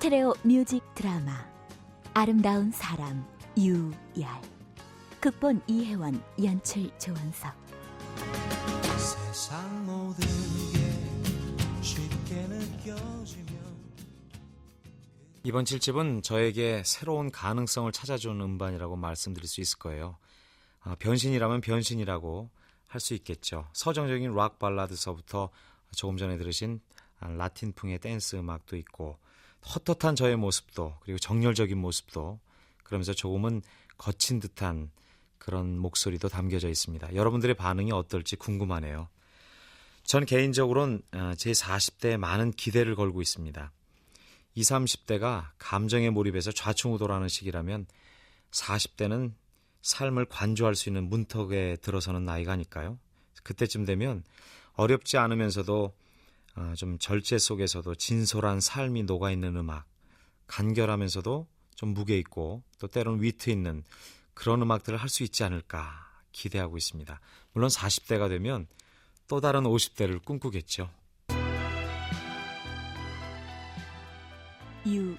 스테레오 뮤직 드라마 아름다운 사람 유열. 극본 이혜원, 연출 조원석. 세상 모든 게 쉽게 느껴지면 이번 7집은 저에게 새로운 가능성을 찾아주는 음반이라고 말씀드릴 수 있을 거예요. 변신이라면 변신이라고 할 수 있겠죠. 서정적인 락 발라드서부터 조금 전에 들으신 라틴풍의 댄스 음악도 있고, 헛헛한 저의 모습도, 그리고 정열적인 모습도, 그러면서 조금은 거친 듯한 그런 목소리도 담겨져 있습니다. 여러분들의 반응이 어떨지 궁금하네요. 전 개인적으로는 제 40대에 많은 기대를 걸고 있습니다. 20, 30대가 감정에 몰입해서 좌충우돌하는 시기라면 40대는 삶을 관조할 수 있는 문턱에 들어서는 나이가니까요. 그때쯤 되면 어렵지 않으면서도 좀 절제 속에서도 진솔한 삶이 녹아있는 음악, 간결하면서도 좀 무게 있고 또 때로는 위트 있는 그런 음악들을 할 수 있지 않을까 기대하고 있습니다. 물론 40대가 되면 또 다른 50대를 꿈꾸겠죠. 유열,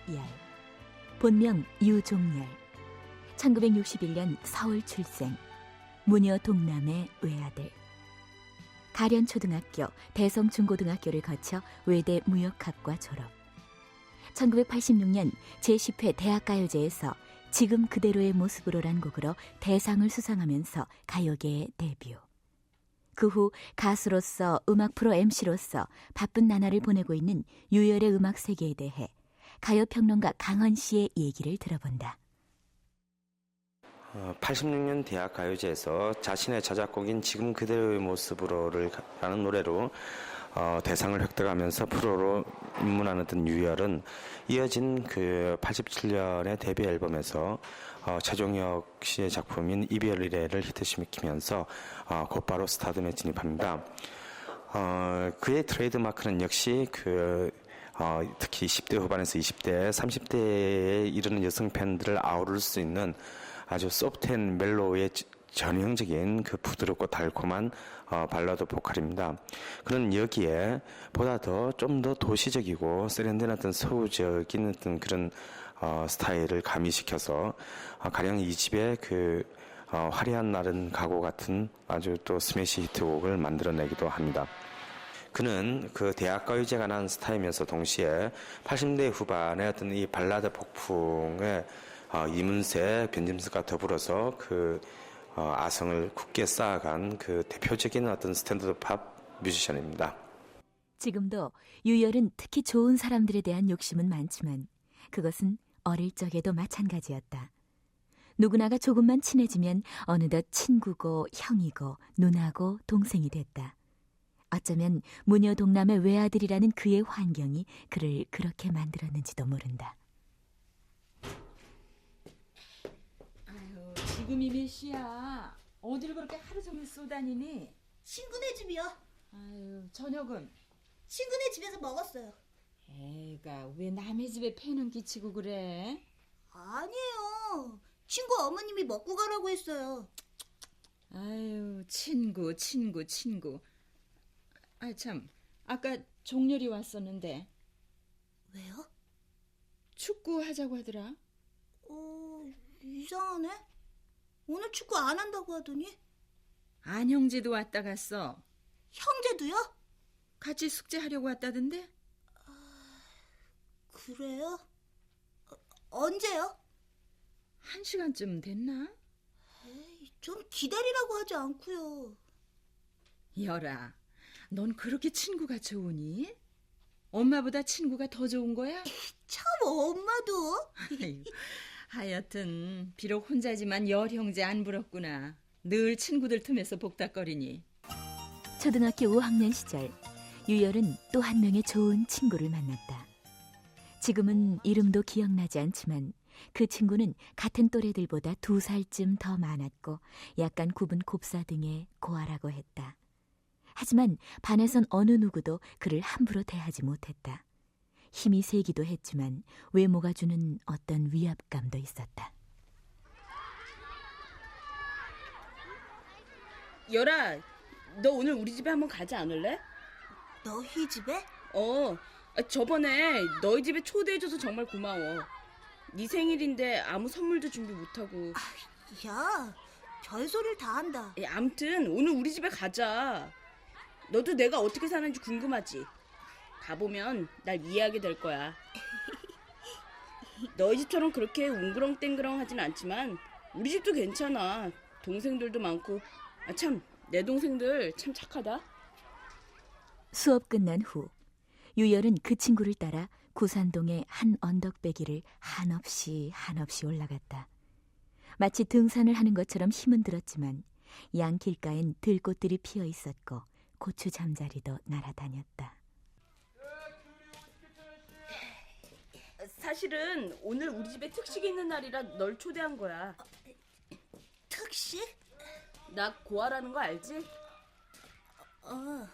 본명 유종열, 1961년 서울 출생, 무녀 동남의 외아들. 가련초등학교, 대성중고등학교를 거쳐 외대 무역학과 졸업. 1986년 제10회 대학가요제에서 지금 그대로의 모습으로란 곡으로 대상을 수상하면서 가요계에 데뷔. 그 후 가수로서 음악 프로 MC로서 바쁜 나날을 보내고 있는 유열의 음악 세계에 대해 가요평론가 강헌 씨의 얘기를 들어본다. 86년 대학가요제에서 자신의 자작곡인 지금 그대로의 모습으로를 라는 노래로 대상을 획득하면서 프로로 입문하는 유열은 이어진 그 87년의 데뷔 앨범에서 최종혁 씨의 작품인 이별 이래를 히트시키면서 곧바로 스타덤에 진입합니다. 그의 트레이드 마크는 역시 특히 10대 후반에서 20대, 30대에 이르는 여성 팬들을 아우를 수 있는 아주 소프트한 멜로우의 전형적인 그 부드럽고 달콤한 발라드 보컬입니다. 그는 여기에 보다 좀 더 도시적이고 세련된 어떤 서구적인 어떤 그런 스타일을 가미시켜서 가령 이 집의 화려한 날은 가고 같은 아주 또 스매시 히트곡을 만들어내기도 합니다. 그는 그 대학가요제가 난 스타이면서 동시에 80대 후반의 어떤 이 발라드 폭풍의 이문세, 변진섭과 더불어서 아성을 굳게 쌓아간 그 대표적인 어떤 스탠더드 팝 뮤지션입니다. 지금도 유열은 특히 좋은 사람들에 대한 욕심은 많지만 그것은 어릴 적에도 마찬가지였다. 누구나가 조금만 친해지면 어느덧 친구고 형이고 누나고 동생이 됐다. 어쩌면 무녀 동남의 외아들이라는 그의 환경이 그를 그렇게 만들었는지도 모른다. 아유, 지금이 몇 시야? 어딜 그렇게 하루 종일 쏘다니니? 친구네 집이요. 아유, 저녁은? 친구네 집에서 먹었어요. 애가 왜 남의 집에 패는 끼치고 그래? 아니에요. 친구 어머님이 먹고 가라고 했어요. 아유, 친구. 아, 참, 아까 종렬이 왔었는데 왜요? 축구 하자고 하더라. 이상하네. 오늘 축구 안 한다고 하더니. 안형제도 왔다 갔어. 형제도요? 같이 숙제하려고 왔다던데? 그래요? 언제요? 1시간쯤 됐나? 에이, 좀 기다리라고 하지 않고요. 열아, 넌 그렇게 친구가 좋으니? 엄마보다 친구가 더 좋은 거야? 참 엄마도. 아유, 하여튼 비록 혼자지만 열 형제 안 부럽구나. 늘 친구들 틈에서 복닥거리니. 초등학교 5학년 시절 유열은 또 한 명의 좋은 친구를 만났다. 지금은 이름도 기억나지 않지만 그 친구는 같은 또래들보다 2살쯤 더 많았고 약간 굽은 곱사등에 고아라고 했다. 하지만 반에선 어느 누구도 그를 함부로 대하지 못했다. 힘이 세기도 했지만 외모가 주는 어떤 위압감도 있었다. 열아, 너 오늘 우리 집에 한번 가지 않을래? 너희 집에? 저번에 너희 집에 초대해줘서 정말 고마워. 네 생일인데 아무 선물도 준비 못하고. 야, 별소리를 다 한다. 암튼 오늘 우리 집에 가자. 너도 내가 어떻게 사는지 궁금하지? 가보면 날 이해하게 될 거야. 너희 집처럼 그렇게 웅그렁땡그렁 하진 않지만 우리 집도 괜찮아. 동생들도 많고. 참, 내 동생들 참 착하다. 수업 끝난 후 유열은 그 친구를 따라 구산동의 한 언덕배기를 한없이 올라갔다. 마치 등산을 하는 것처럼 힘은 들었지만 양 길가엔 들꽃들이 피어 있었고 고추 잠자리도 날아다녔다. 사실은 오늘 우리 집에 특식이 있는 날이라 널 초대한 거야. 특식? 나 고아라는 거 알지? 어,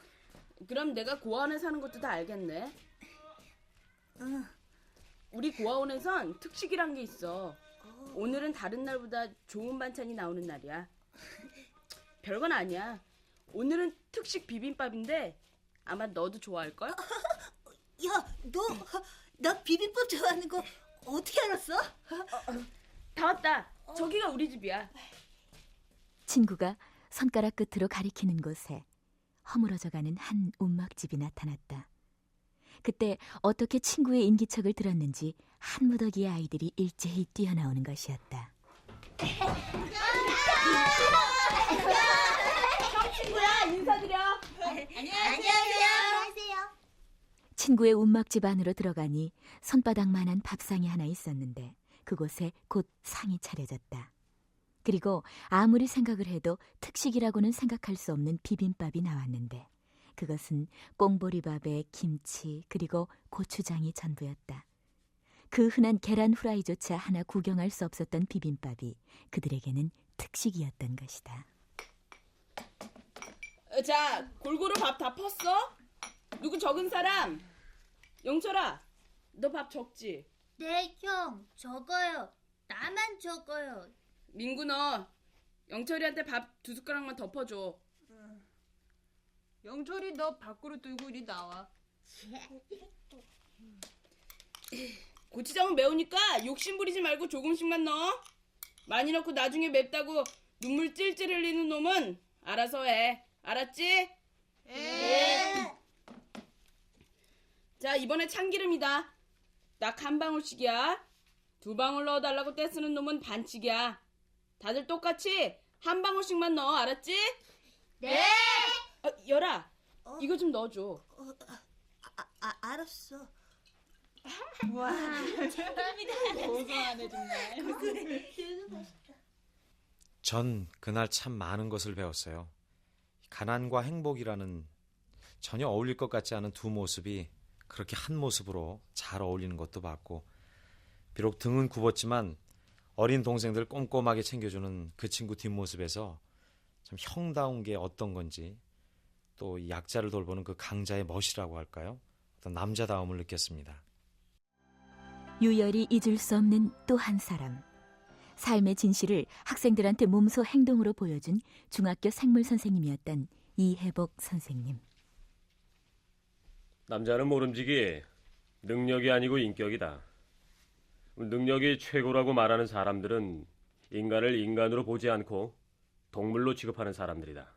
그럼 내가 고아원에 사는 것도 다 알겠네. 응. 우리 고아원에선 특식이란 게 있어. 오늘은 다른 날보다 좋은 반찬이 나오는 날이야. 별건 아니야. 오늘은 특식 비빔밥인데 아마 너도 좋아할걸? 야, 나 비빔밥 좋아하는 거 어떻게 알았어? 다 왔다. 저기가 우리 집이야. 친구가 손가락 끝으로 가리키는 곳에 허물어져가는 한 움막집이 나타났다. 그때 어떻게 친구의 인기척을 들었는지 한 무더기의 아이들이 일제히 뛰어나오는 것이었다. 친구야, 인사드려. 안녕하세요. 친구의 움막집 안으로 들어가니 손바닥만한 밥상이 하나 있었는데 그곳에 곧 상이 차려졌다. 그리고 아무리 생각을 해도 특식이라고는 생각할 수 없는 비빔밥이 나왔는데 그것은 꽁보리밥에 김치 그리고 고추장이 전부였다. 그 흔한 계란 후라이조차 하나 구경할 수 없었던 비빔밥이 그들에게는 특식이었던 것이다. 자, 골고루 밥 다 펐어? 누구 적은 사람? 영철아, 너 밥 적지? 네, 형. 적어요. 나만 적어요. 민구 너 영철이한테 밥 2숟가락만 덮어줘. 영철이 너 밖으로 들고 이리 나와. 고추장은 매우니까 욕심 부리지 말고 조금씩만 넣어. 많이 넣고 나중에 맵다고 눈물 찔찔 흘리는 놈은 알아서 해. 알았지? 예. 자, 이번에 참기름이다. 딱 한 방울씩이야. 2방울 넣어달라고 떼쓰는 놈은 반칙이야. 다들 똑같이 한 방울씩만 넣어. 알았지? 네. 열아, 이거 좀 넣어줘. 알았어. 고소하네 정말. 전 그날 참 많은 것을 배웠어요. 가난과 행복이라는 전혀 어울릴 것 같지 않은 두 모습이 그렇게 한 모습으로 잘 어울리는 것도 봤고, 비록 등은 굽었지만 어린 동생들 꼼꼼하게 챙겨주는 그 친구 뒷모습에서 참 형다운 게 어떤 건지, 또 이 약자를 돌보는 그 강자의 멋이라고 할까요? 어떤 남자다움을 느꼈습니다. 유열이 잊을 수 없는 또 한 사람. 삶의 진실을 학생들한테 몸소 행동으로 보여준 중학교 생물 선생님이었던 이혜복 선생님. 남자는 모름지기 능력이 아니고 인격이다. 능력이 최고라고 말하는 사람들은 인간을 인간으로 보지 않고 동물로 취급하는 사람들이다.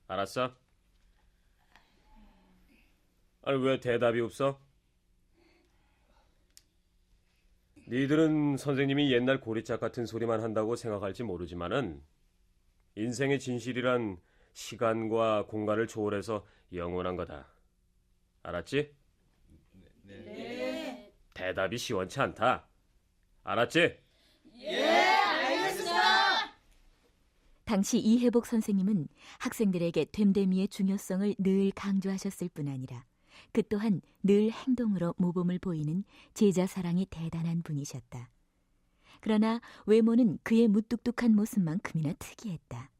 알았어? 아니, 왜 대답이 없어? 니들은 선생님이 옛날 고리짝 같은 소리만 한다고 생각할지 모르지만은 인생의 진실이란 시간과 공간을 초월해서 영원한 거다. 알았지? 네. 대답이 시원치 않다. 알았지? 예, 알겠습니다. 당시 이혜복 선생님은 학생들에게 됨됨이의 중요성을 늘 강조하셨을 뿐 아니라 그 또한 늘 행동으로 모범을 보이는 제자 사랑이 대단한 분이셨다. 그러나 외모는 그의 무뚝뚝한 모습만큼이나 특이했다.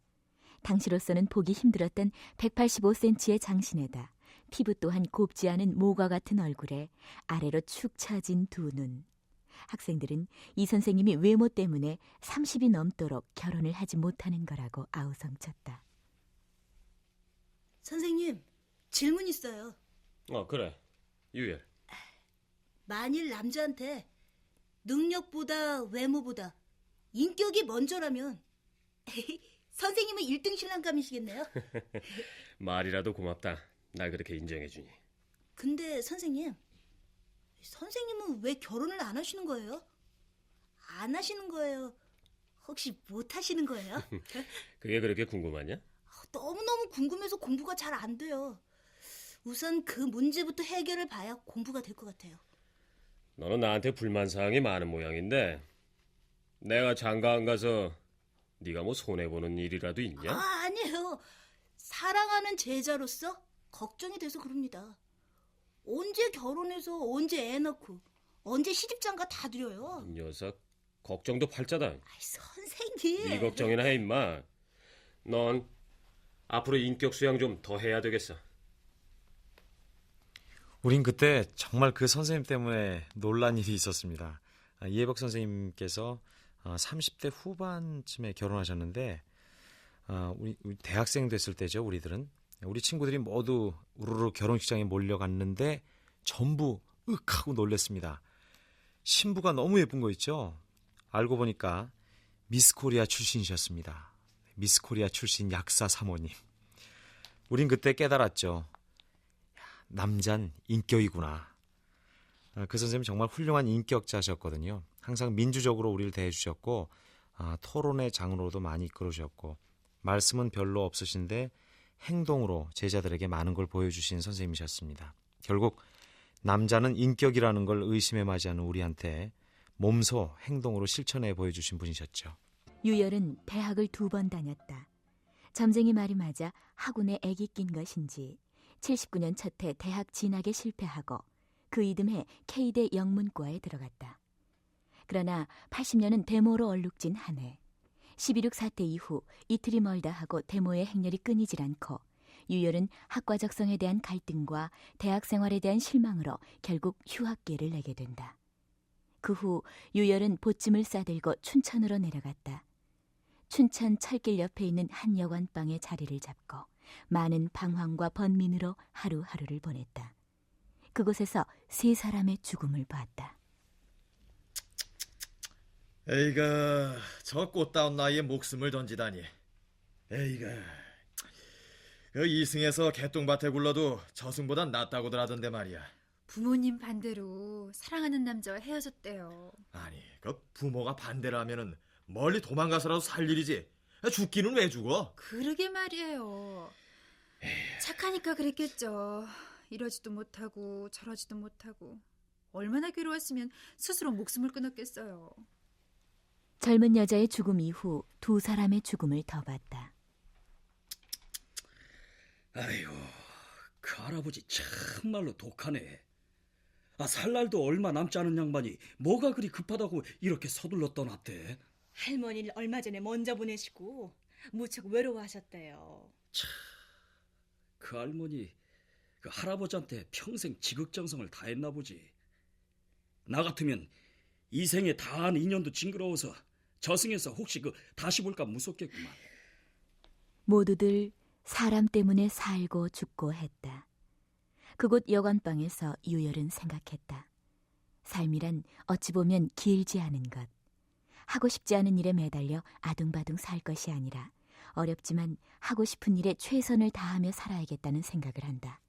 당시로서는 보기 힘들었던 185cm의 장신에다 피부 또한 곱지 않은 모과 같은 얼굴에 아래로 축 처진 두 눈. 학생들은 이 선생님이 외모 때문에 30이 넘도록 결혼을 하지 못하는 거라고 아우성쳤다. 선생님, 질문 있어요. 그래. 유열. 만일 남자한테 능력보다 외모보다 인격이 먼저라면 선생님은 1등 신랑감이시겠네요. 말이라도 고맙다. 날 그렇게 인정해주니. 근데 선생님은 왜 결혼을 안 하시는 거예요? 안 하시는 거예요? 혹시 못 하시는 거예요? 그게 그렇게 궁금하냐? 너무너무 궁금해서 공부가 잘 안 돼요. 우선 그 문제부터 해결을 봐야 공부가 될 것 같아요. 너는 나한테 불만사항이 많은 모양인데 내가 장가 안 가서 네가 뭐 손해보는 일이라도 있냐? 아니에요. 사랑하는 제자로서 걱정이 돼서 그럽니다. 언제 결혼해서 언제 애 낳고 언제 시집장가 다 드려요. 이 녀석 걱정도 팔자다. 아이, 선생님. 네 걱정이나 해 임마. 넌 앞으로 인격 수양 좀 더 해야 되겠어. 우린 그때 정말 그 선생님 때문에 놀란 일이 있었습니다. 이혜복 선생님께서 30대 후반쯤에 결혼하셨는데 우리 대학생 됐을 때죠. 우리 친구들이 모두 우르르 결혼식장에 몰려갔는데 전부 하고 놀랬습니다. 신부가 너무 예쁜 거 있죠. 알고 보니까 미스코리아 출신이셨습니다. 미스코리아 출신 약사 사모님. 우린 그때 깨달았죠. 남잔 인격이구나. 그 선생님 정말 훌륭한 인격자셨거든요. 항상 민주적으로 우리를 대해주셨고 토론의 장으로도 많이 이끌어주셨고 말씀은 별로 없으신데 행동으로 제자들에게 많은 걸 보여주신 선생님이셨습니다. 결국 남자는 인격이라는 걸 의심에 맞이하는 우리한테 몸소 행동으로 실천해 보여주신 분이셨죠. 유열은 대학을 2번 다녔다. 점쟁이 말이 맞아 학원에 애기 낀 것인지 79년 첫해 대학 진학에 실패하고 그 이듬해 K대 영문과에 들어갔다. 그러나 80년은 데모로 얼룩진 한 해. 12.6 사태 이후 이틀이 멀다 하고 데모의 행렬이 끊이질 않고 유열은 학과 적성에 대한 갈등과 대학 생활에 대한 실망으로 결국 휴학기를 내게 된다. 그 후 유열은 보찜을 싸들고 춘천으로 내려갔다. 춘천 철길 옆에 있는 한 여관방에 자리를 잡고 많은 방황과 번민으로 하루하루를 보냈다. 그곳에서 3사람의 죽음을 봤다. 에이가 저 꽃다운 나이에 목숨을 던지다니. 에이가 그 이승에서 개똥밭에 굴러도 저승보단 낫다고들 하던데 말이야. 부모님 반대로 사랑하는 남자와 헤어졌대요. 아니 그 부모가 반대를 하면은 멀리 도망가서라도 살 일이지. 죽기는 왜 죽어? 그러게 말이에요. 착하니까 그랬겠죠. 이러지도 못하고 저러지도 못하고 얼마나 괴로웠으면 스스로 목숨을 끊었겠어요. 젊은 여자의 죽음 이후 2사람의 죽음을 더 봤다. 아이고, 그 할아버지 참말로 독하네. 살 날도 얼마 남지 않은 양반이 뭐가 그리 급하다고 이렇게 서둘러 떠났대. 할머니를 얼마 전에 먼저 보내시고 무척 외로워하셨대요. 그 할머니 그 할아버지한테 평생 지극정성을 다했나 보지. 나 같으면 이 생에 다한 인연도 징그러워서 저승에서 혹시 다시 볼까 무섭겠구만. 모두들 사람 때문에 살고 죽고 했다. 그곳 여관방에서 유열은 생각했다. 삶이란 어찌 보면 길지 않은 것. 하고 싶지 않은 일에 매달려 아둥바둥 살 것이 아니라 어렵지만 하고 싶은 일에 최선을 다하며 살아야겠다는 생각을 한다.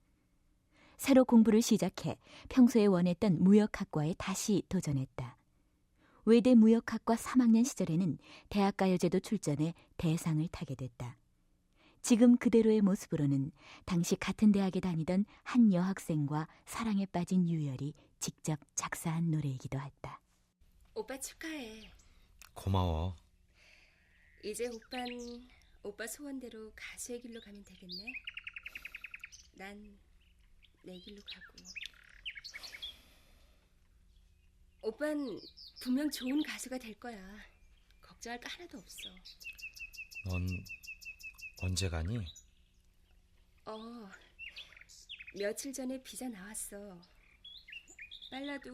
새로 공부를 시작해 평소에 원했던 무역학과에 다시 도전했다. 외대 무역학과 3학년 시절에는 대학가요제도 출전해 대상을 타게 됐다. 지금 그대로의 모습으로는 당시 같은 대학에 다니던 한 여학생과 사랑에 빠진 유열이 직접 작사한 노래이기도 했다. 오빠 축하해. 고마워. 이제 오빤 오빠 소원대로 가수의 길로 가면 되겠네. 난 내 길로 가고. 오빤 분명 좋은 가수가 될 거야. 걱정할 거 하나도 없어. 넌 언제 가니? 며칠 전에 비자 나왔어. 빨라도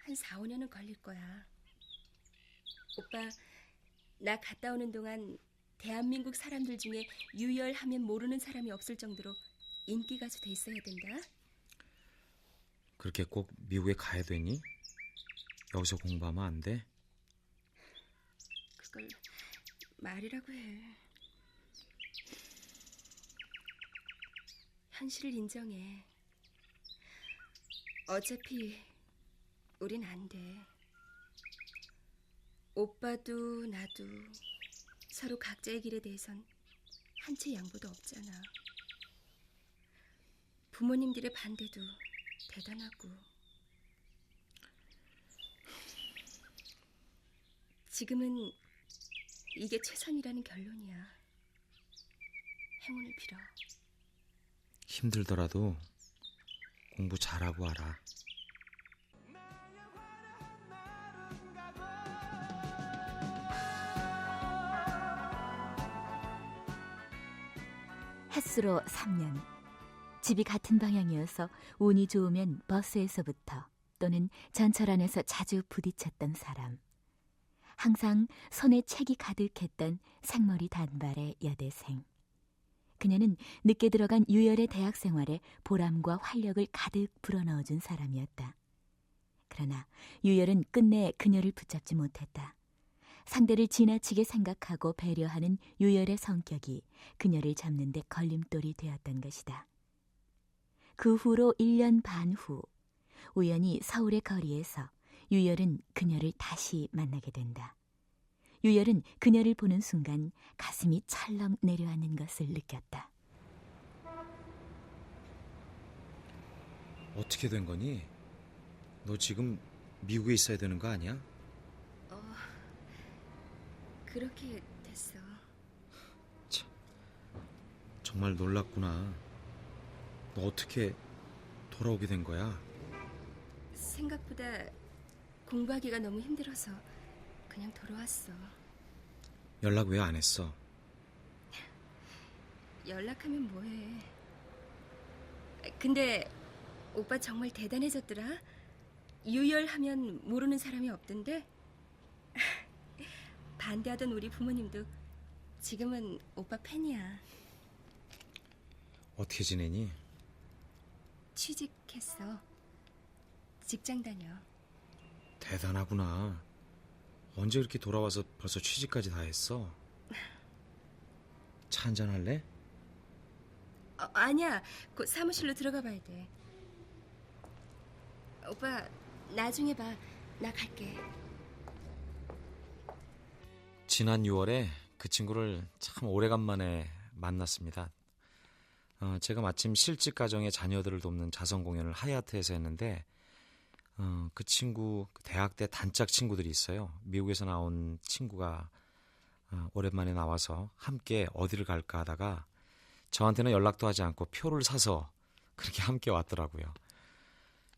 한 4, 5년은 걸릴 거야. 오빠, 나 갔다 오는 동안 대한민국 사람들 중에 유열 하면 모르는 사람이 없을 정도로 인기 가수 돼 있어야 된다. 그렇게 꼭 미국에 가야 되니? 여기서 공부하면 안 돼? 그걸 말이라고 해. 현실을 인정해. 어차피 우린 안 돼. 오빠도 나도 서로 각자의 길에 대해선 한 채 양보도 없잖아. 부모님들의 반대도 대단하고. 지금은 이게 최선이라는 결론이야. 행운을 빌어. 힘들더라도 공부 잘하고 와라. 햇수로 3년. 집이 같은 방향이어서 운이 좋으면 버스에서부터 또는 전철 안에서 자주 부딪혔던 사람. 항상 손에 책이 가득했던 생머리 단발의 여대생. 그녀는 늦게 들어간 유열의 대학 생활에 보람과 활력을 가득 불어넣어준 사람이었다. 그러나 유열은 끝내 그녀를 붙잡지 못했다. 상대를 지나치게 생각하고 배려하는 유열의 성격이 그녀를 잡는 데 걸림돌이 되었던 것이다. 그 후로 1년 반 후, 우연히 서울의 거리에서 유열은 그녀를 다시 만나게 된다. 유열은 그녀를 보는 순간 가슴이 철렁 내려앉는 것을 느꼈다. 어떻게 된 거니? 너 지금 미국에 있어야 되는 거 아니야? 그렇게 됐어. 참, 정말 놀랐구나. 너 어떻게 돌아오게 된 거야? 생각보다 공부하기가 너무 힘들어서 그냥 돌아왔어. 연락 왜 안 했어? 연락하면 뭐해. 근데 오빠 정말 대단해졌더라. 유열하면 모르는 사람이 없던데. 반대하던 우리 부모님도 지금은 오빠 팬이야. 어떻게 지내니? 취직했어. 직장 다녀. 대단하구나. 언제 그렇게 돌아와서 벌써 취직까지 다 했어? 차 한잔 할래? 아니야. 곧 사무실로 들어가 봐야 돼. 오빠 나중에 봐. 나 갈게. 지난 6월에 그 친구를 참 오래간만에 만났습니다. 제가 마침 실직 가정의 자녀들을 돕는 자선 공연을 하얏트에서 했는데 그 친구 대학 때 단짝 친구들이 있어요. 미국에서 나온 친구가 오랜만에 나와서 함께 어디를 갈까 하다가 저한테는 연락도 하지 않고 표를 사서 그렇게 함께 왔더라고요.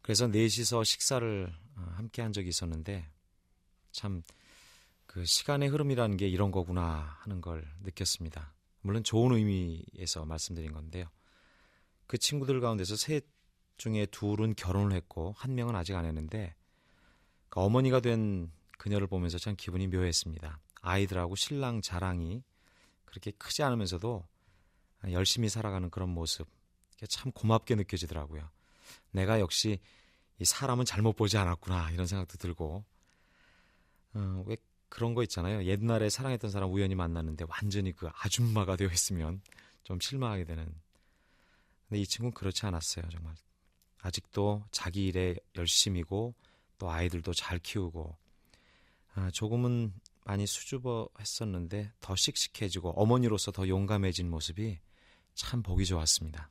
그래서 넷이서 식사를 함께 한 적이 있었는데 참 그 시간의 흐름이라는 게 이런 거구나 하는 걸 느꼈습니다. 물론 좋은 의미에서 말씀드린 건데요. 그 친구들 가운데서 셋 중에 둘은 결혼을 했고 한 명은 아직 안 했는데 그 어머니가 된 그녀를 보면서 참 기분이 묘했습니다. 아이들하고 신랑 자랑이 그렇게 크지 않으면서도 열심히 살아가는 그런 모습 참 고맙게 느껴지더라고요. 내가 역시 이 사람은 잘못 보지 않았구나 이런 생각도 들고 왜 그런 거 있잖아요. 옛날에 사랑했던 사람 우연히 만났는데 완전히 그 아줌마가 되어 있으면 좀 실망하게 되는. 근데 이 친구는 그렇지 않았어요. 정말 아직도 자기 일에 열심이고 또 아이들도 잘 키우고 조금은 많이 수줍어 했었는데 더 씩씩해지고 어머니로서 더 용감해진 모습이 참 보기 좋았습니다.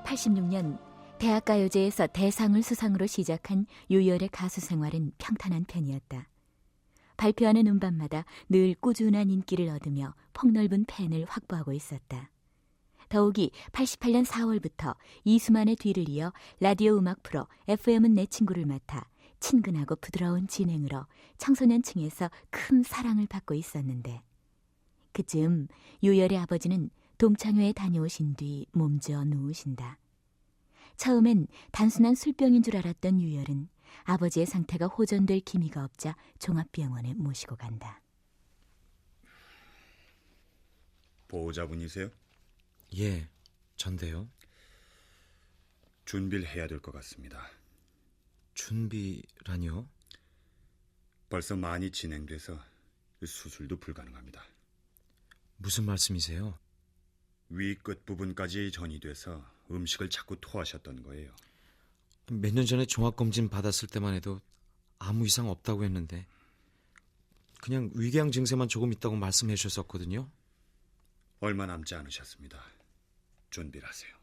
86년 대학가요제에서 대상을 수상으로 시작한 유열의 가수 생활은 평탄한 편이었다. 발표하는 음반마다 늘 꾸준한 인기를 얻으며 폭넓은 팬을 확보하고 있었다. 더욱이 88년 4월부터 이수만의 뒤를 이어 라디오 음악 프로 FM은 내 친구를 맡아 친근하고 부드러운 진행으로 청소년층에서 큰 사랑을 받고 있었는데 그쯤 유열의 아버지는 동창회에 다녀오신 뒤 몸져 누우신다. 처음엔 단순한 술병인 줄 알았던 유열은 아버지의 상태가 호전될 기미가 없자 종합병원에 모시고 간다. 보호자분이세요? 예. 전데요. 준비를 해야 될 것 같습니다. 준비라니요? 벌써 많이 진행돼서 수술도 불가능합니다. 무슨 말씀이세요? 위 끝부분까지 전이 돼서 음식을 자꾸 토하셨던 거예요. 몇 년 전에 종합검진 받았을 때만 해도 아무 이상 없다고 했는데 그냥 위궤양 증세만 조금 있다고 말씀해 주셨었거든요. 얼마 남지 않으셨습니다. 준비를 하세요.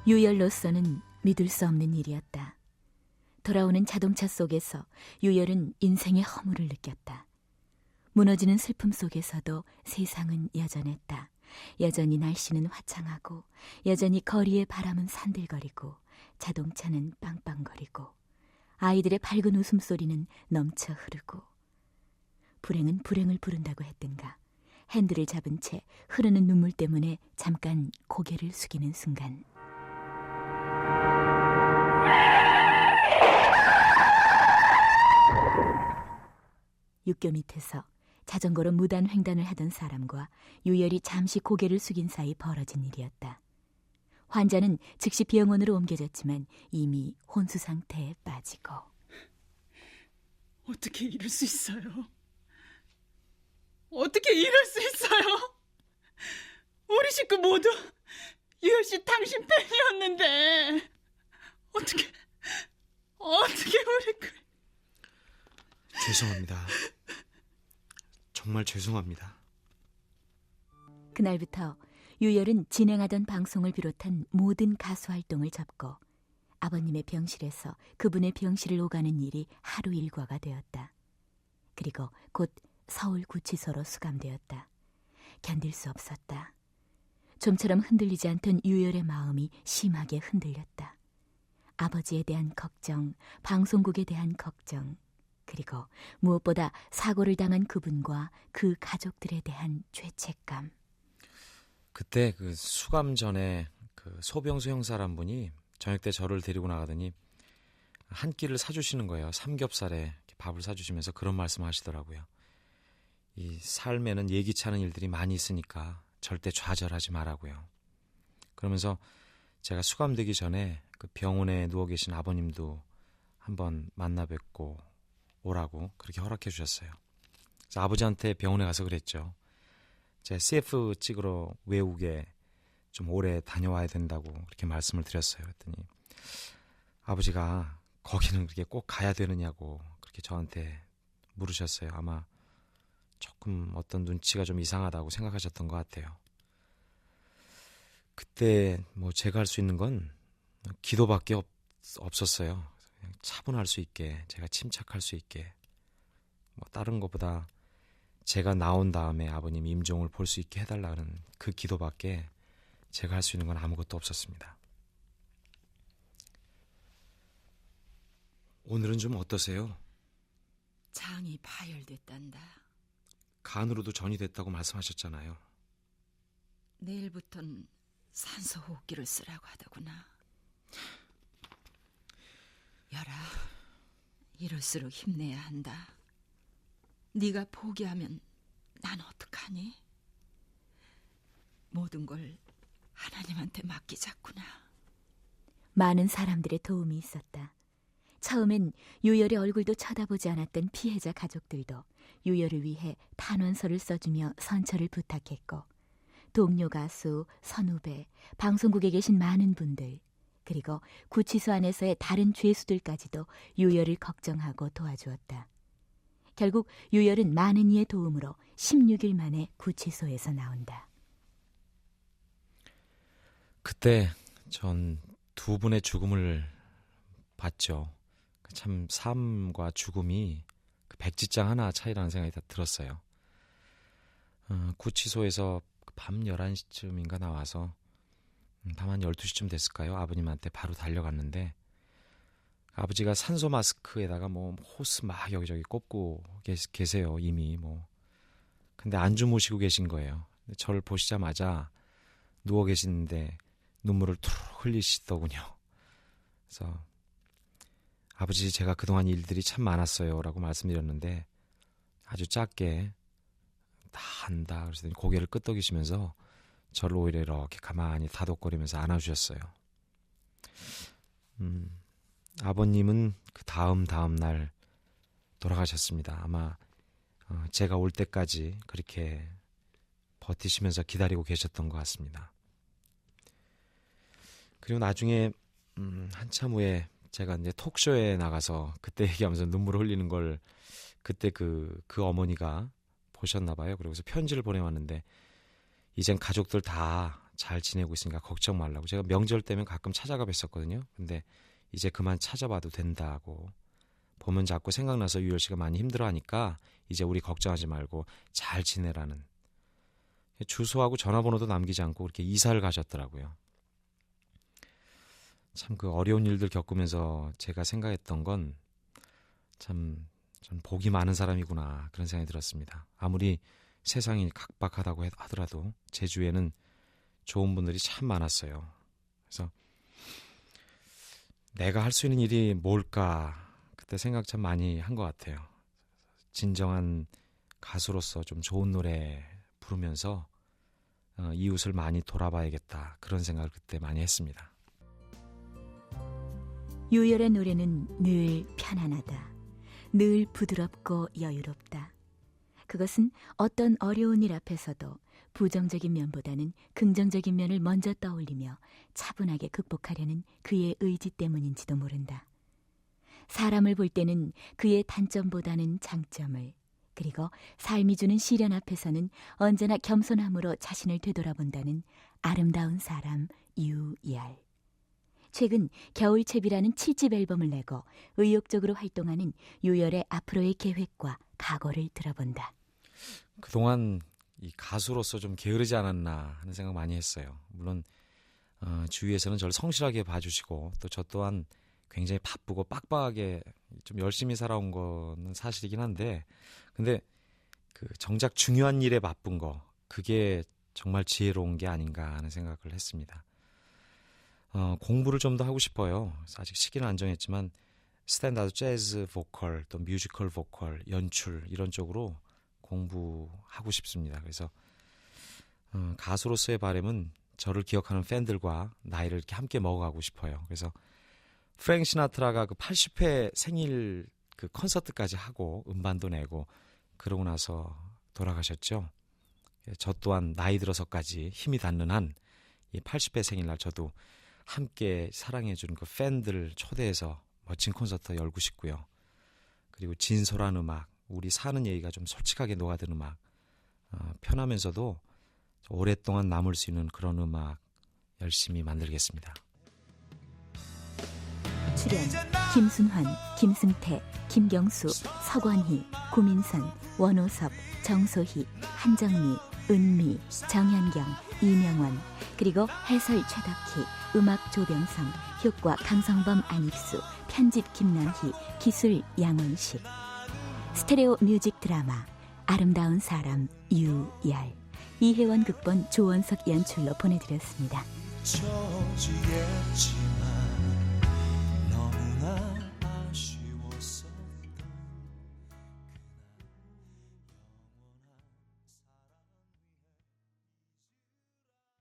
유열로서는 믿을 수 없는 일이었다. 돌아오는 자동차 속에서 유열은 인생의 허물을 느꼈다. 무너지는 슬픔 속에서도 세상은 여전했다. 여전히 날씨는 화창하고 여전히 거리의 바람은 산들거리고 자동차는 빵빵거리고 아이들의 밝은 웃음소리는 넘쳐 흐르고 불행은 불행을 부른다고 했던가 핸들을 잡은 채 흐르는 눈물 때문에 잠깐 고개를 숙이는 순간 육교 밑에서 자전거로 무단 횡단을 하던 사람과 유열이 잠시 고개를 숙인 사이 벌어진 일이었다. 환자는 즉시 병원으로 옮겨졌지만 이미 혼수 상태에 빠지고. 어떻게 이럴 수 있어요? 어떻게 이럴 수 있어요? 우리 식구 모두 유열 씨 당신 팬이었는데 어떻게 우리 죄송합니다. 정말 죄송합니다. 그날부터 유열은 진행하던 방송을 비롯한 모든 가수 활동을 접고 아버님의 병실에서 그분의 병실을 오가는 일이 하루 일과가 되었다. 그리고 곧 서울구치소로 수감되었다. 견딜 수 없었다. 좀처럼 흔들리지 않던 유열의 마음이 심하게 흔들렸다. 아버지에 대한 걱정, 방송국에 대한 걱정, 그리고 무엇보다 사고를 당한 그분과 그 가족들에 대한 죄책감. 그때 그 수감 전에 그 소병수 형사란 분이 저녁 때 저를 데리고 나가더니 한 끼를 사주시는 거예요. 삼겹살에 밥을 사주시면서 그런 말씀을 하시더라고요. 이 삶에는 예기치 않은 일들이 많이 있으니까 절대 좌절하지 말라고요. 그러면서 제가 수감되기 전에 그 병원에 누워 계신 아버님도 한번 만나 뵙고 오라고 그렇게 허락해 주셨어요. 그래서 아버지한테 병원에 가서 그랬죠. 제가 CF 찍으러 외국에 좀 오래 다녀와야 된다고 그렇게 말씀을 드렸어요. 그랬더니 아버지가 거기는 그렇게 꼭 가야 되느냐고 그렇게 저한테 물으셨어요. 아마 조금 어떤 눈치가 좀 이상하다고 생각하셨던 것 같아요. 그때 뭐 제가 할 수 있는 건 기도밖에 없었어요. 그냥 차분할 수 있게, 제가 침착할 수 있게, 뭐 다른 것보다 제가 나온 다음에 아버님 임종을 볼 수 있게 해달라는 그 기도밖에 제가 할 수 있는 건 아무것도 없었습니다. 오늘은 좀 어떠세요? 장이 파열됐단다. 간으로도 전이 됐다고 말씀하셨잖아요. 내일부턴 산소 호흡기를 쓰라고 하더구나. 열아, 이럴수록 힘내야 한다. 네가 포기하면 난 어떡하니? 모든 걸 하나님한테 맡기자꾸나. 많은 사람들의 도움이 있었다. 처음엔 유열의 얼굴도 쳐다보지 않았던 피해자 가족들도 유열을 위해 탄원서를 써주며 선처를 부탁했고 동료 가수, 선후배, 방송국에 계신 많은 분들 그리고 구치소 안에서의 다른 죄수들까지도 유열을 걱정하고 도와주었다. 결국 유열은 많은 이의 도움으로 16일 만에 구치소에서 나온다. 그때 전 두 분의 죽음을 봤죠. 참 삶과 죽음이 그 백지장 하나 차이라는 생각이 다 들었어요. 구치소에서 밤 11시쯤인가 나와서 밤 한 12시쯤 됐을까요? 아버님한테 바로 달려갔는데 아버지가 산소 마스크에다가 뭐 호스 막 여기저기 꼽고 계세요. 이미 뭐. 근데 안 주무시고 계신 거예요. 저를 보시자마자 누워 계시는데 눈물을 툭 흘리시더군요. 그래서 아버지 제가 그동안 일들이 참 많았어요 라고 말씀드렸는데 아주 짧게 다 안다. 그래서 고개를 끄덕이시면서 저를 오히려 이렇게 가만히 다독거리면서 안아주셨어요. 아버님은 그 다음 날 돌아가셨습니다. 아마 제가 올 때까지 그렇게 버티시면서 기다리고 계셨던 것 같습니다. 그리고 나중에 한참 후에 제가 이제 톡쇼에 나가서 그때 얘기하면서 눈물 흘리는 걸 그때 그 어머니가 보셨나 봐요. 그러고서 편지를 보내왔는데 이젠 가족들 다 잘 지내고 있으니까 걱정 말라고. 제가 명절 때면 가끔 찾아가 뵀었거든요. 근데 이제 그만 찾아봐도 된다고. 보면 자꾸 생각나서 유열 씨가 많이 힘들어하니까 이제 우리 걱정하지 말고 잘 지내라는. 주소하고 전화번호도 남기지 않고 그렇게 이사를 가셨더라고요. 참 그 어려운 일들 겪으면서 제가 생각했던 건 참 전 복이 많은 사람이구나 그런 생각이 들었습니다. 아무리 세상이 각박하다고 하더라도 제 주위에는 좋은 분들이 참 많았어요. 그래서 내가 할 수 있는 일이 뭘까 그때 생각 참 많이 한 것 같아요. 진정한 가수로서 좀 좋은 노래 부르면서 이웃을 많이 돌아봐야겠다 그런 생각을 그때 많이 했습니다. 유열의 노래는 늘 편안하다. 늘 부드럽고 여유롭다. 그것은 어떤 어려운 일 앞에서도 부정적인 면보다는 긍정적인 면을 먼저 떠올리며 차분하게 극복하려는 그의 의지 때문인지도 모른다. 사람을 볼 때는 그의 단점보다는 장점을, 그리고 삶이 주는 시련 앞에서는 언제나 겸손함으로 자신을 되돌아본다는 아름다운 사람 유열. 최근 겨울채비라는 7집 앨범을 내고 의욕적으로 활동하는 유열의 앞으로의 계획과 각오를 들어본다. 그동안 이 가수로서 좀 게으르지 않았나 하는 생각 많이 했어요. 물론 주위에서는 저를 성실하게 봐주시고 또 저 또한 굉장히 바쁘고 빡빡하게 좀 열심히 살아온 거는 사실이긴 한데, 근데 그 정작 중요한 일에 바쁜 거 그게 정말 지혜로운 게 아닌가 하는 생각을 했습니다. 공부를 좀 더 하고 싶어요. 아직 시기는 안 정했지만 스탠다드 재즈 보컬 또 뮤지컬 보컬 연출 이런 쪽으로 공부하고 싶습니다. 그래서 가수로서의 바람은 저를 기억하는 팬들과 나이를 이렇게 함께 먹어가고 싶어요. 그래서 프랭크 시나트라가 그 80회 생일 그 콘서트까지 하고 음반도 내고 그러고 나서 돌아가셨죠. 저 또한 나이 들어서까지 힘이 닿는 한 이 80회 생일날 저도 함께 사랑해주는 그 팬들을 초대해서 멋진 콘서트 열고 싶고요. 그리고 진솔한 음악, 우리 사는 얘기가 좀 솔직하게 녹아든 음악, 편하면서도 오랫동안 남을 수 있는 그런 음악 열심히 만들겠습니다. 출연 김순환, 김승태, 김경수, 서권희, 구민선, 원호섭, 정소희, 한정미, 은미, 정현경, 이명원, 그리고 해설 최덕희, 음악 조병성, 효과 강성범 안익수, 편집 김남희, 기술 양원식. 스테레오 뮤직 드라마 아름다운 사람 유열. 이혜원 극본, 조원석 연출로 보내드렸습니다. 잊혀지겠지만 너무나